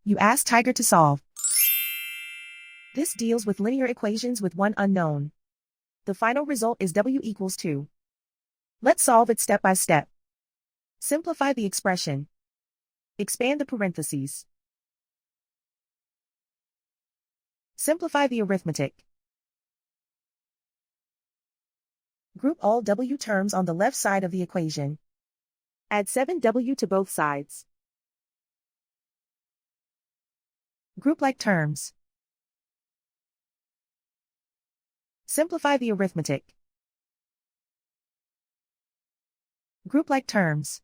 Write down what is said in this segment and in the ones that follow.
You ask Tiger to solve. This deals with linear equations with one unknown. The final result is w equals 2. Let's solve it step by step. Simplify the expression. Expand the parentheses. Simplify the arithmetic. Group all w terms on the left side of the equation. Add 7w to both sides. Group like terms. Simplify the arithmetic. Group like terms.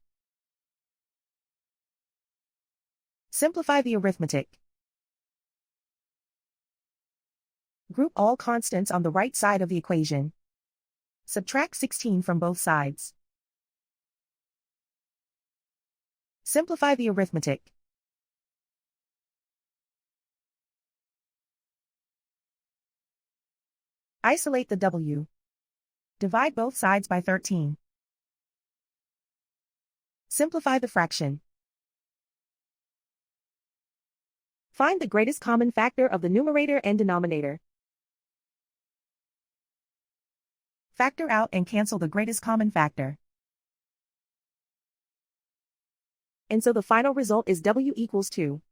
Simplify the arithmetic. Group all constants on the right side of the equation. Subtract 16 from both sides. Simplify the arithmetic. Isolate the w. Divide both sides by 13. Simplify the fraction. Find the greatest common factor of the numerator and denominator. Factor out and cancel the greatest common factor. And so the final result is w equals 2.